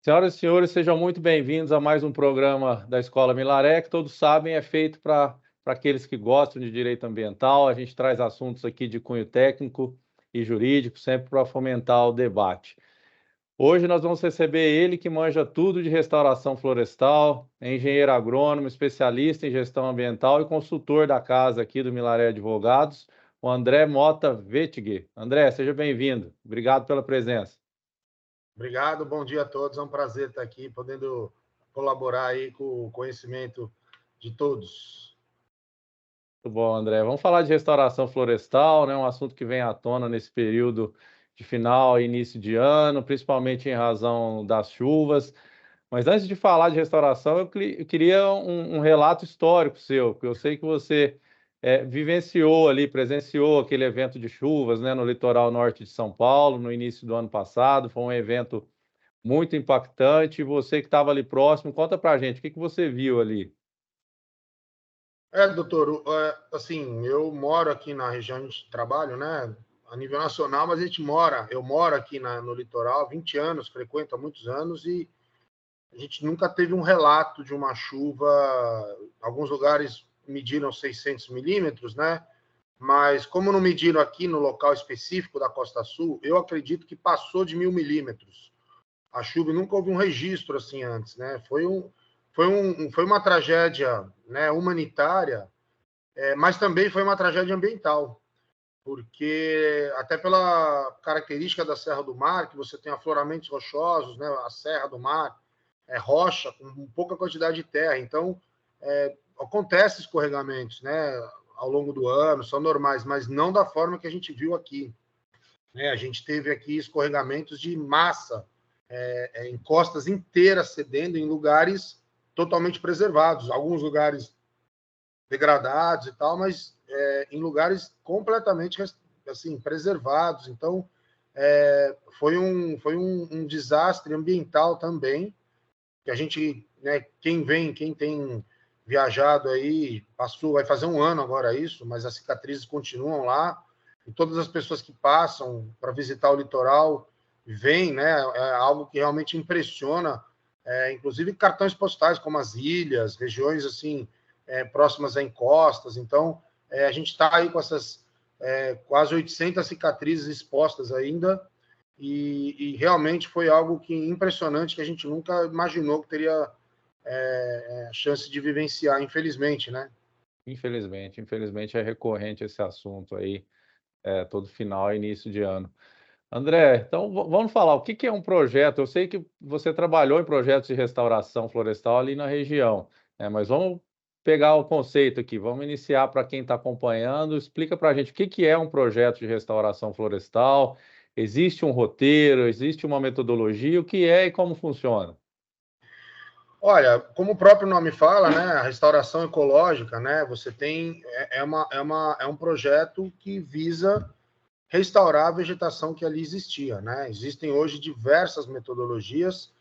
Senhoras e senhores, sejam muito bem-vindos a mais um programa da Escola Milaré, que todos sabem é feito para aqueles que gostam de direito ambiental. A gente traz assuntos aqui de cunho técnico e jurídico, sempre para fomentar o debate. Hoje nós vamos receber ele que manja tudo de restauração florestal, é engenheiro agrônomo, especialista em gestão ambiental e consultor da casa aqui do Milaré Advogados, o André Mota Wettiger. André, seja bem-vindo. Obrigado pela presença. Obrigado, bom dia a todos. É um prazer estar aqui, podendo colaborar aí com o conhecimento de todos. Muito bom, André. Vamos falar de restauração florestal, né? Um assunto que vem à tona nesse período de final e início de ano, principalmente em razão das chuvas. Mas antes de falar de restauração, eu queria um relato histórico seu, porque eu sei que você vivenciou ali, presenciou aquele evento de chuvas, né, no litoral norte de São Paulo, no início do ano passado. Foi um evento muito impactante. E você que estava ali próximo, conta pra gente, o que você viu ali? Doutor, assim, eu moro aqui na região de trabalho, né, a nível nacional, mas eu moro aqui no litoral há 20 anos, frequento há muitos anos, e a gente nunca teve um relato de uma chuva. Alguns lugares mediram 600 milímetros, né, mas como não mediram aqui no local específico da Costa Sul, eu acredito que passou de 1.000 milímetros. A chuva nunca houve um registro assim antes, né? Foi uma tragédia, né, humanitária, mas também foi uma tragédia ambiental, porque até pela característica da Serra do Mar, que você tem afloramentos rochosos, né? A Serra do Mar é rocha com pouca quantidade de terra, então acontece escorregamentos, né? Ao longo do ano, são normais, mas não da forma que a gente viu aqui, né? A gente teve aqui escorregamentos de massa, em costas inteiras cedendo em lugares totalmente preservados, alguns lugares degradados e tal, mas em lugares completamente assim preservados. Então foi um desastre ambiental também, que a gente, né, quem tem viajado aí, vai fazer um ano agora isso, mas as cicatrizes continuam lá, e todas as pessoas que passam para visitar o litoral veem, né, é algo que realmente impressiona, inclusive cartões postais como as ilhas, regiões assim próximas a encostas. Então a gente está aí com essas quase 800 cicatrizes expostas ainda, e realmente foi algo que impressionante, que a gente nunca imaginou que teria chance de vivenciar, infelizmente, né? Infelizmente é recorrente esse assunto aí, todo final e início de ano. André, então vamos falar, o que que é um projeto? Eu sei que você trabalhou em projetos de restauração florestal ali na região, né, mas vamos pegar o conceito aqui, vamos iniciar para quem está acompanhando, explica para a gente o que que é um projeto de restauração florestal, existe um roteiro, existe uma metodologia, o que é e como funciona? Olha, como o próprio nome fala, né, a restauração ecológica, né, você tem é um projeto que visa restaurar a vegetação que ali existia, né? Existem hoje diversas metodologias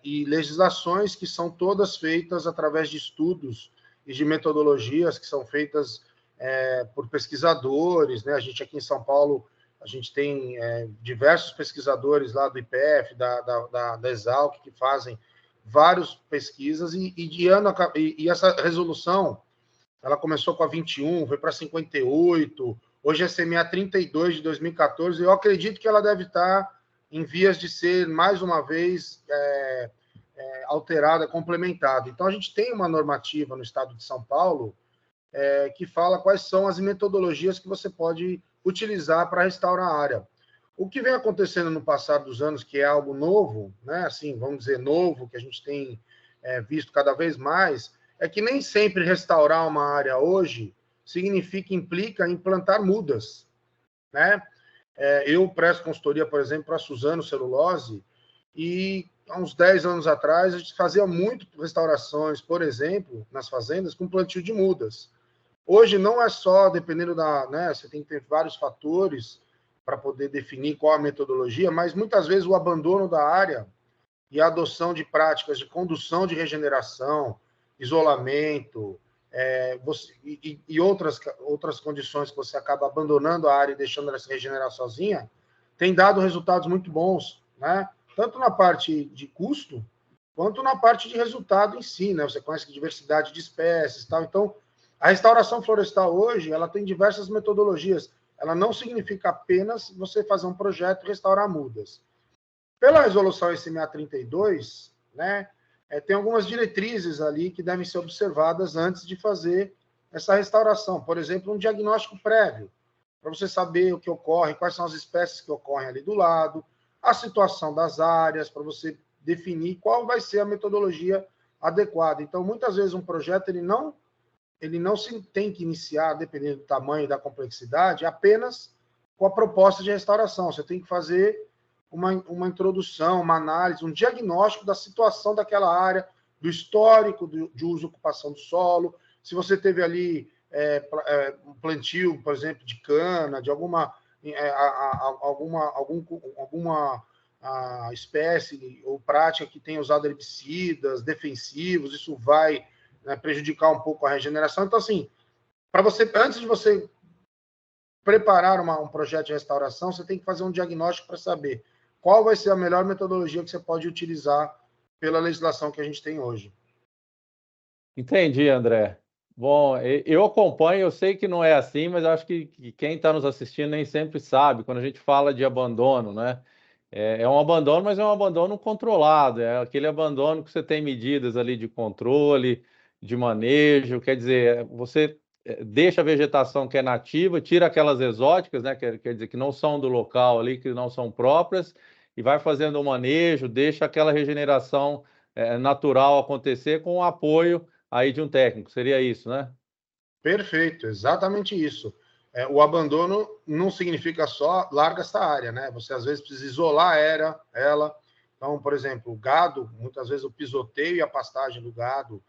e legislações que são todas feitas através de estudos e de metodologias que são feitas por pesquisadores, né? A gente aqui em São Paulo, a gente tem diversos pesquisadores lá do IPF, da Exalc, que fazem várias pesquisas, e essa resolução, ela começou com a 21, foi para 58, hoje é CMA 32 de 2014, eu acredito que ela deve estar em vias de ser, mais uma vez, alterada, complementada. Então, a gente tem uma normativa no estado de São Paulo que fala quais são as metodologias que você pode utilizar para restaurar a área. O que vem acontecendo no passar dos anos, que é algo novo, né, assim, vamos dizer, novo, que a gente tem visto cada vez mais, é que nem sempre restaurar uma área hoje implica implantar mudas, né? Eu presto consultoria, por exemplo, para a Suzano Celulose, e há uns 10 anos atrás a gente fazia muito restaurações, por exemplo, nas fazendas, com plantio de mudas. Hoje não é só, dependendo né, você tem que ter vários fatores para poder definir qual a metodologia, mas muitas vezes o abandono da área e a adoção de práticas de condução de regeneração, isolamento, e outras condições que você acaba abandonando a área e deixando ela se regenerar sozinha, tem dado resultados muito bons, né? tanto na parte de custo, quanto na parte de resultado em si, né? Você conhece diversidade de espécies, tal. Então, a restauração florestal hoje, ela tem diversas metodologias. Ela não significa apenas você fazer um projeto e restaurar mudas. Pela resolução SMA32, né, tem algumas diretrizes ali que devem ser observadas antes de fazer essa restauração. Por exemplo, um diagnóstico prévio, para você saber o que ocorre, quais são as espécies que ocorrem ali do lado, a situação das áreas, para você definir qual vai ser a metodologia adequada. Então, muitas vezes, um projeto ele não se tem que iniciar, dependendo do tamanho e da complexidade, apenas com a proposta de restauração. Você tem que fazer uma introdução, uma análise, um diagnóstico da situação daquela área, do histórico de uso e ocupação do solo, se você teve ali um plantio, por exemplo, de cana, de alguma espécie ou prática que tenha usado herbicidas defensivos, isso vai, né, prejudicar um pouco a regeneração. Então, assim, antes de você preparar um projeto de restauração, você tem que fazer um diagnóstico para saber qual vai ser a melhor metodologia que você pode utilizar pela legislação que a gente tem hoje. Entendi, André. Bom, eu acompanho, eu sei que não é assim, mas acho que quem está nos assistindo nem sempre sabe, quando a gente fala de abandono, né? É um abandono, mas é um abandono controlado, é aquele abandono que você tem medidas ali de controle, de manejo, quer dizer, você deixa a vegetação que é nativa, tira aquelas exóticas, né? Quer dizer, que não são do local ali, que não são próprias, e vai fazendo o manejo, deixa aquela regeneração natural acontecer com o apoio aí de um técnico, seria isso, né? Perfeito, exatamente isso. O abandono não significa só larga essa área, né? Você às vezes precisa isolar ela. Então, por exemplo, o gado, muitas vezes o pisoteio e a pastagem do gado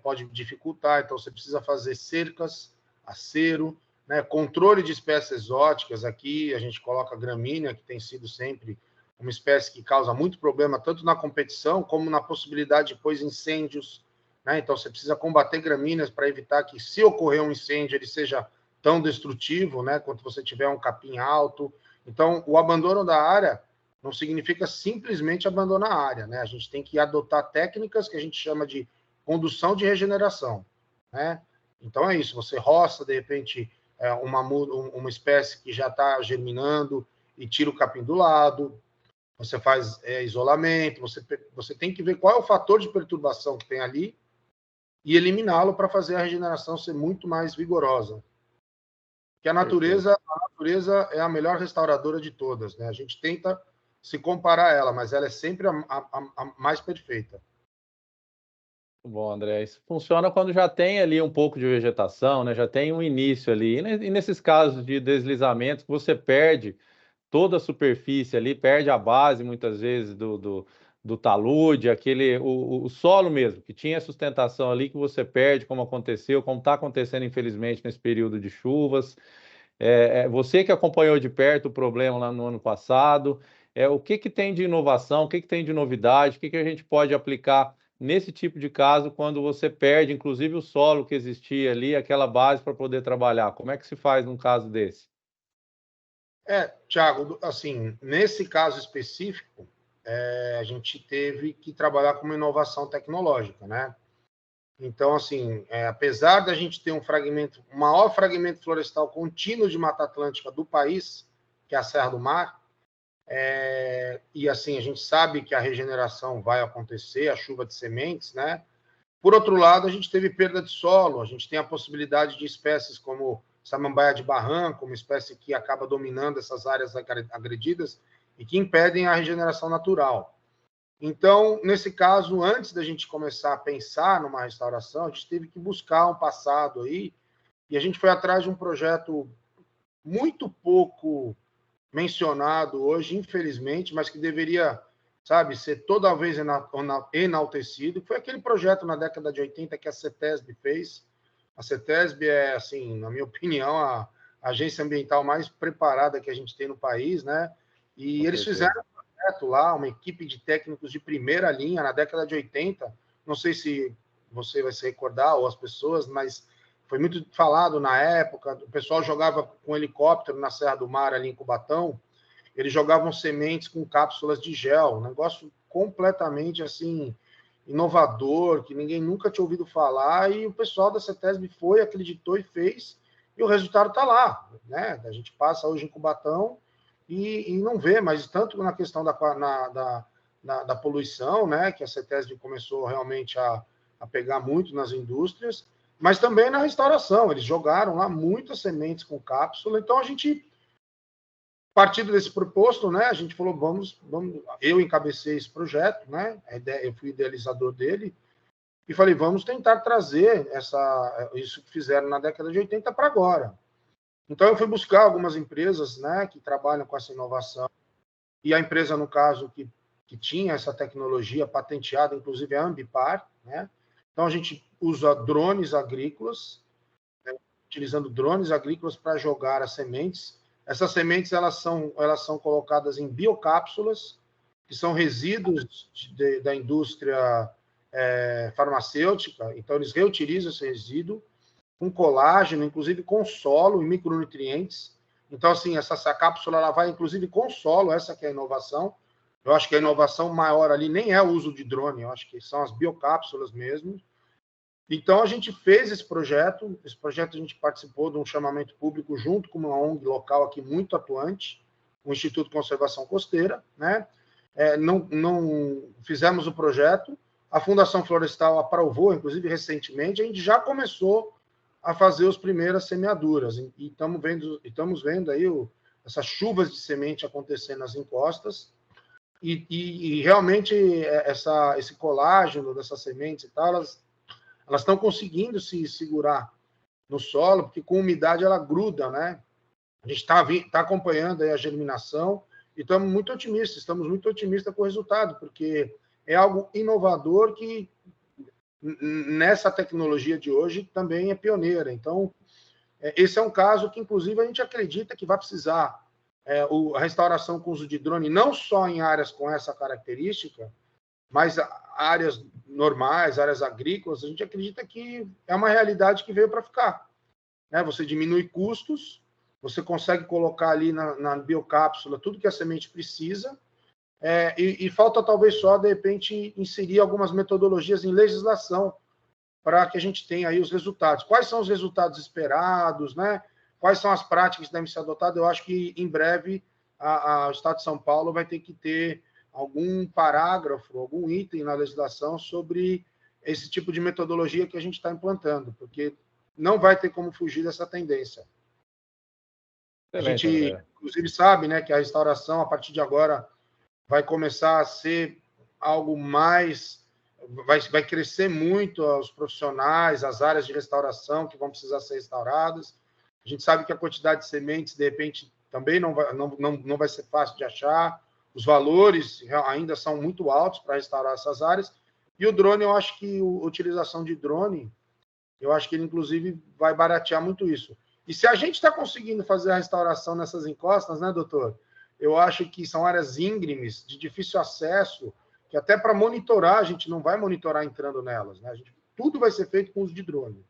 pode dificultar, então você precisa fazer cercas, acero, né? Controle de espécies exóticas. Aqui a gente coloca a gramínea, que tem sido sempre uma espécie que causa muito problema, tanto na competição como na possibilidade de depois incêndios, né? Então, você precisa combater gramíneas para evitar que, se ocorrer um incêndio, ele seja tão destrutivo, né, quanto você tiver um capim alto. Então, o abandono da área não significa simplesmente abandonar a área, né? A gente tem que adotar técnicas que a gente chama de condução de regeneração, né? Então, é isso. Você roça, de repente, uma espécie que já está germinando e tira o capim do lado. Você faz isolamento. Você tem que ver qual é o fator de perturbação que tem ali e eliminá-lo para fazer a regeneração ser muito mais vigorosa. Porque a natureza é a melhor restauradora de todas, né? A gente tenta se comparar a ela, mas ela é sempre a mais perfeita. Bom, André, isso funciona quando já tem ali um pouco de vegetação, né? Já tem um início ali. E nesses casos de deslizamento, você perde toda a superfície ali, perde a base muitas vezes do talude, o solo mesmo, que tinha sustentação ali, que você perde, como aconteceu, como está acontecendo, infelizmente, nesse período de chuvas. Você que acompanhou de perto o problema lá no ano passado, o que tem de inovação, o que tem de novidade, o que a gente pode aplicar nesse tipo de caso, quando você perde, inclusive, o solo que existia ali, aquela base para poder trabalhar? Como é que se faz num caso desse? Thiago, assim, nesse caso específico, a gente teve que trabalhar com uma inovação tecnológica, né? Então, assim, apesar da gente ter o maior fragmento florestal contínuo de Mata Atlântica do país, que é a Serra do Mar, e assim, a gente sabe que a regeneração vai acontecer, a chuva de sementes, né? Por outro lado, a gente teve perda de solo, a gente tem a possibilidade de espécies como samambaia de barranco, uma espécie que acaba dominando essas áreas agredidas e que impedem a regeneração natural. Então, nesse caso, antes da gente começar a pensar numa restauração, a gente teve que buscar um passado aí, e a gente foi atrás de um projeto muito pouco mencionado hoje, infelizmente, mas que deveria, sabe, ser toda vez enaltecido. Foi aquele projeto na década de 80 que a CETESB fez. A CETESB é, assim, na minha opinião, a agência ambiental mais preparada que a gente tem no país, né? E eles fizeram um projeto lá, uma equipe de técnicos de primeira linha na década de 80. Não sei se você vai se recordar, ou as pessoas, mas foi muito falado na época. O pessoal jogava com helicóptero na Serra do Mar, ali em Cubatão, eles jogavam sementes com cápsulas de gel, um negócio completamente assim inovador, que ninguém nunca tinha ouvido falar, e o pessoal da CETESB foi, acreditou e fez, e o resultado está lá, né? A gente passa hoje em Cubatão e não vê, mas tanto na questão da poluição, né, que a CETESB começou realmente a pegar muito nas indústrias, mas também na restauração. Eles jogaram lá muitas sementes com cápsula. Então, a gente, partindo desse proposto, né, a gente falou, vamos, eu encabecei esse projeto, né, eu fui idealizador dele, e falei, vamos tentar trazer isso que fizeram na década de 80 para agora. Então, eu fui buscar algumas empresas, né, que trabalham com essa inovação, e a empresa, no caso, que tinha essa tecnologia patenteada, inclusive a Ambipar, né? Então, a gente usa drones agrícolas, né, utilizando drones agrícolas para jogar as sementes. Essas sementes elas são colocadas em biocápsulas, que são resíduos da indústria farmacêutica. Então, eles reutilizam esse resíduo com colágeno, inclusive com solo e micronutrientes. Então, assim, essa cápsula ela vai, inclusive, com solo, essa que é a inovação. Eu acho que a inovação maior ali nem é o uso de drone, eu acho que são as biocápsulas mesmo. Então, a gente fez esse projeto a gente participou de um chamamento público junto com uma ONG local aqui muito atuante, o Instituto de Conservação Costeira, né? Não fizemos o projeto, a Fundação Florestal aprovou, inclusive recentemente, a gente já começou a fazer as primeiras semeaduras, e estamos vendo aí essas chuvas de semente acontecendo nas encostas, e realmente esse colágeno dessas sementes e tal, elas estão conseguindo se segurar no solo, porque com umidade ela gruda, né? A gente está acompanhando aí a germinação e estamos muito otimistas com o resultado, porque é algo inovador que nessa tecnologia de hoje também é pioneira. Então, esse é um caso que, inclusive, a gente acredita que vai precisar a restauração com uso de drone, não só em áreas com essa característica, mas áreas normais, áreas agrícolas, a gente acredita que é uma realidade que veio para ficar. Né? Você diminui custos, você consegue colocar ali na biocápsula tudo que a semente precisa, e falta talvez só, de repente, inserir algumas metodologias em legislação para que a gente tenha aí os resultados. Quais são os resultados esperados, né? Quais são as práticas que devem ser adotadas? Eu acho que, em breve, o Estado de São Paulo vai ter que ter algum parágrafo, algum item na legislação sobre esse tipo de metodologia que a gente está implantando, porque não vai ter como fugir dessa tendência. Excelente, a gente, André. inclusive, sabe, né, que a restauração, a partir de agora, vai começar a ser algo mais... Vai crescer muito os profissionais, as áreas de restauração que vão precisar ser restauradas. A gente sabe que a quantidade de sementes, de repente, também não vai ser fácil de achar. Os valores ainda são muito altos para restaurar essas áreas. E o drone, eu acho que a utilização de drone, eu acho que ele, inclusive, vai baratear muito isso. E se a gente está conseguindo fazer a restauração nessas encostas, né, doutor? Eu acho que são áreas íngremes, de difícil acesso, que até para monitorar, a gente não vai monitorar entrando nelas, né? Tudo vai ser feito com uso de drone.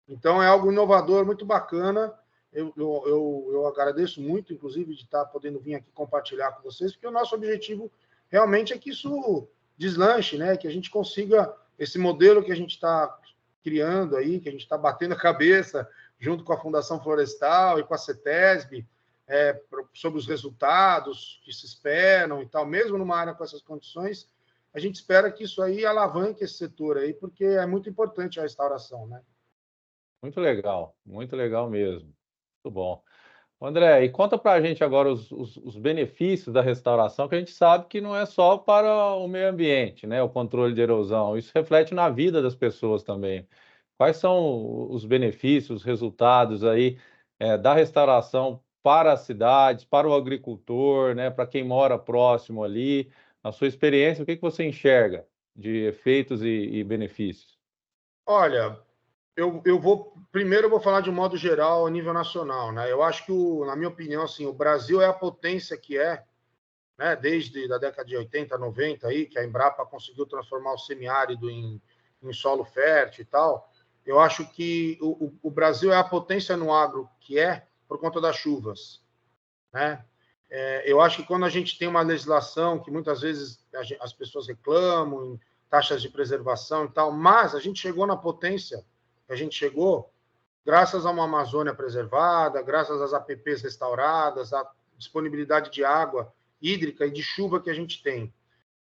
Então, é algo inovador, muito bacana. Eu agradeço muito, inclusive, de estar podendo vir aqui compartilhar com vocês, porque o nosso objetivo realmente é que isso deslanche, né? Que a gente consiga esse modelo que a gente está criando aí, que a gente está batendo a cabeça junto com a Fundação Florestal e com a CETESB, sobre os resultados que se esperam e tal, mesmo numa área com essas condições, a gente espera que isso aí alavanque esse setor aí, porque é muito importante a restauração, né? Muito legal mesmo. Muito bom. André, e conta para a gente agora os benefícios da restauração, que a gente sabe que não é só para o meio ambiente, né? O controle de erosão, isso reflete na vida das pessoas também. Quais são os benefícios, os resultados aí da restauração para as cidades, para o agricultor, né? Para quem mora próximo ali? Na sua experiência, o que você enxerga de efeitos e benefícios? Olha, primeiro eu vou falar de um modo geral a nível nacional, né? Eu acho que na minha opinião, assim, o Brasil é a potência que é, né? Desde a década de 80, 90 aí, que a Embrapa conseguiu transformar o semiárido em solo fértil e tal. Eu acho que o Brasil é a potência no agro que é por conta das chuvas, né? Eu acho que quando a gente tem uma legislação que muitas vezes as pessoas reclamam, em taxas de preservação e tal, mas a gente chegou na potência que a gente chegou graças a uma Amazônia preservada, graças às APPs restauradas, à disponibilidade de água hídrica e de chuva que a gente tem.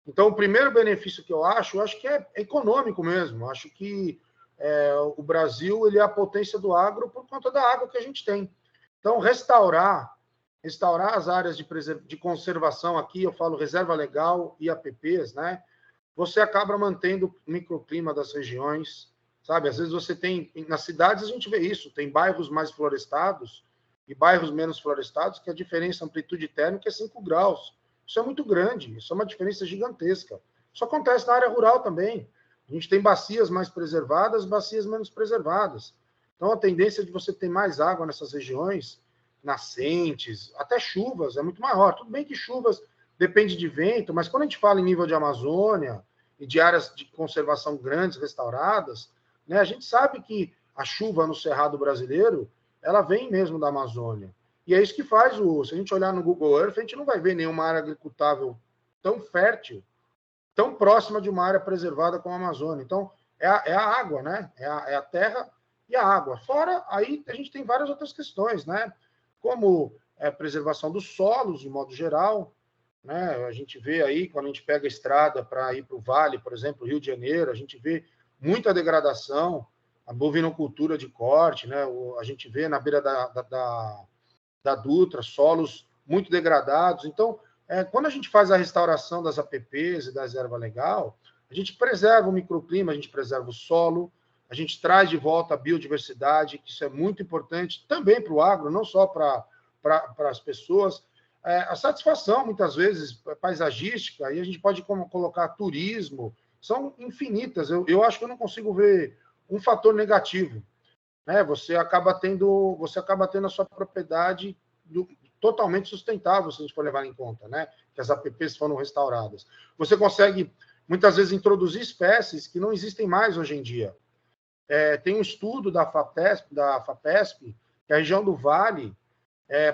Então, o primeiro benefício que eu acho que é econômico mesmo. Eu acho que o Brasil ele é a potência do agro por conta da água que a gente tem. Então, restaurar as áreas de conservação aqui, eu falo reserva legal e APPs, né? Você acaba mantendo o microclima das regiões, sabe? Às vezes você tem, nas cidades a gente vê isso, tem bairros mais florestados e bairros menos florestados, que a diferença, a amplitude térmica é 5 graus. Isso é muito grande, isso é uma diferença gigantesca. Isso acontece na área rural também. A gente tem bacias mais preservadas, bacias menos preservadas. Então, a tendência de você ter mais água nessas regiões, nascentes, até chuvas, é muito maior. Tudo bem que chuvas depende de vento, mas quando a gente fala em nível de Amazônia e de áreas de conservação grandes, restauradas, né, a gente sabe que a chuva no Cerrado brasileiro, ela vem mesmo da Amazônia. E é isso que faz se a gente olhar no Google Earth, a gente não vai ver nenhuma área agricultável tão fértil, tão próxima de uma área preservada como a Amazônia. Então, é a água, né? É a terra e a água. Fora, aí a gente tem várias outras questões, né? Como preservação dos solos, de modo geral, né? A gente vê aí, quando a gente pega a estrada para ir para o Vale, por exemplo, Rio de Janeiro, a gente vê muita degradação, a bovinocultura de corte, né? A gente vê na beira da Dutra, solos muito degradados. Então, quando a gente faz a restauração das APPs e da reserva legal, a gente preserva o microclima, a gente preserva o solo, a gente traz de volta a biodiversidade, que isso é muito importante também para o agro, não só para as pessoas. A satisfação, muitas vezes, paisagística, aí a gente pode colocar turismo, são infinitas. Eu acho que eu não consigo ver um fator negativo, né? Você acaba tendo a sua propriedade totalmente sustentável, se a gente for levar em conta, né? Que as APPs foram restauradas. Você consegue, muitas vezes, introduzir espécies que não existem mais hoje em dia. Tem um estudo da FAPESP, que a região do Vale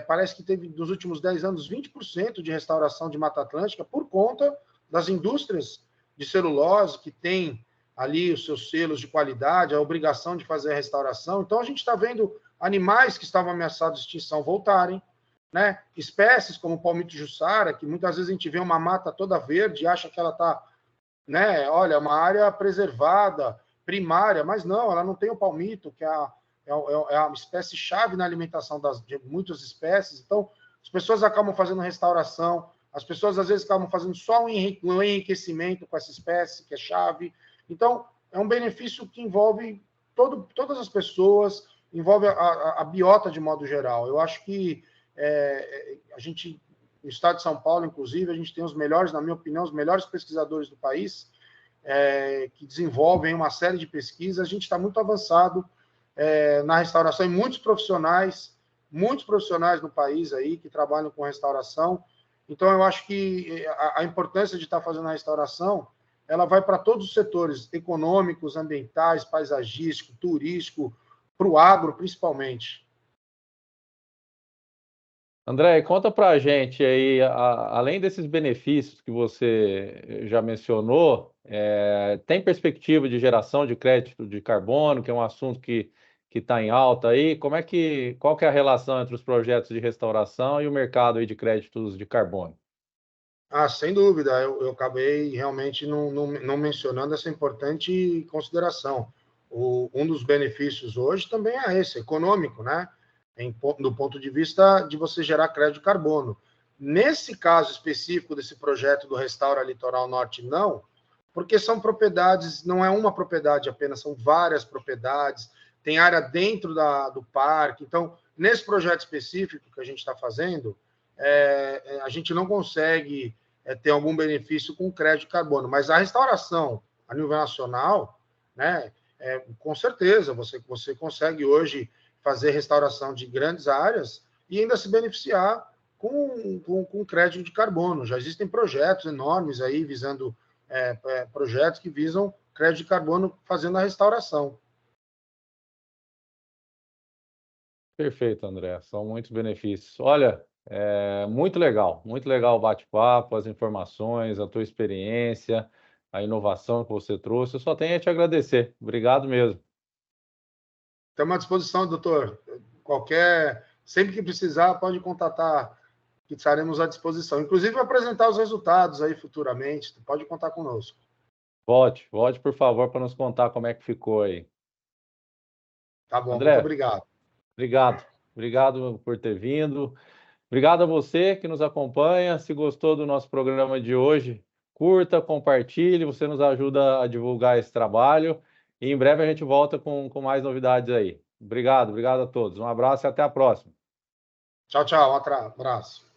parece que teve, nos últimos 10 anos, 20% de restauração de Mata Atlântica por conta das indústrias de celulose, que tem ali os seus selos de qualidade, a obrigação de fazer a restauração. Então, a gente está vendo animais que estavam ameaçados de extinção voltarem, né? Espécies como o palmito jussara, que muitas vezes a gente vê uma mata toda verde e acha que ela está, né? Olha, uma área preservada, primária, mas não, ela não tem o palmito, que é a espécie-chave na alimentação de muitas espécies. Então, as pessoas acabam fazendo restauração, as pessoas às vezes acabam fazendo só um enriquecimento com essa espécie, que é chave. Então, é um benefício que envolve todas as pessoas, envolve a biota de modo geral. Eu acho que a gente, no estado de São Paulo, inclusive, a gente tem os melhores, na minha opinião, os melhores pesquisadores do país, que desenvolvem uma série de pesquisas. A gente está muito avançado na restauração, e muitos profissionais no país aí que trabalham com restauração. Então, eu acho que a importância de estar fazendo a restauração, ela vai para todos os setores, econômicos, ambientais, paisagístico, turístico, para o agro, principalmente. André, conta para a gente aí, além desses benefícios que você já mencionou, tem perspectiva de geração de crédito de carbono, que é um assunto que está em alta aí. Qual que é a relação entre os projetos de restauração e o mercado aí de créditos de carbono? Sem dúvida, eu acabei realmente não mencionando essa importante consideração. Um dos benefícios hoje também é esse, econômico, né? Do ponto de vista de você gerar crédito de carbono. Nesse caso específico desse projeto do Restaura Litoral Norte, não, porque são propriedades, não é uma propriedade apenas, são várias propriedades, tem área dentro do parque. Então, nesse projeto específico que a gente está fazendo, a gente não consegue ter algum benefício com crédito de carbono, mas a restauração a nível nacional, né, com certeza, você consegue hoje fazer restauração de grandes áreas e ainda se beneficiar com crédito de carbono. Já existem projetos enormes aí visando projetos que visam crédito de carbono fazendo a restauração. Perfeito, André. São muitos benefícios. Olha, Muito legal o bate-papo, as informações, a tua experiência, a inovação que você trouxe. Eu só tenho a te agradecer. Obrigado mesmo. Estamos à disposição, doutor. Sempre que precisar, pode contatar, que estaremos à disposição. Inclusive, apresentar os resultados aí futuramente. Pode contar conosco. Volte, por favor, para nos contar como é que ficou aí. Tá bom, muito André, obrigado. obrigado por ter vindo. Obrigado a você que nos acompanha. Se gostou do nosso programa de hoje, curta, compartilhe, você nos ajuda a divulgar esse trabalho. E em breve a gente volta com mais novidades aí. Obrigado a todos. Um abraço e até a próxima. Tchau, tchau. Um abraço.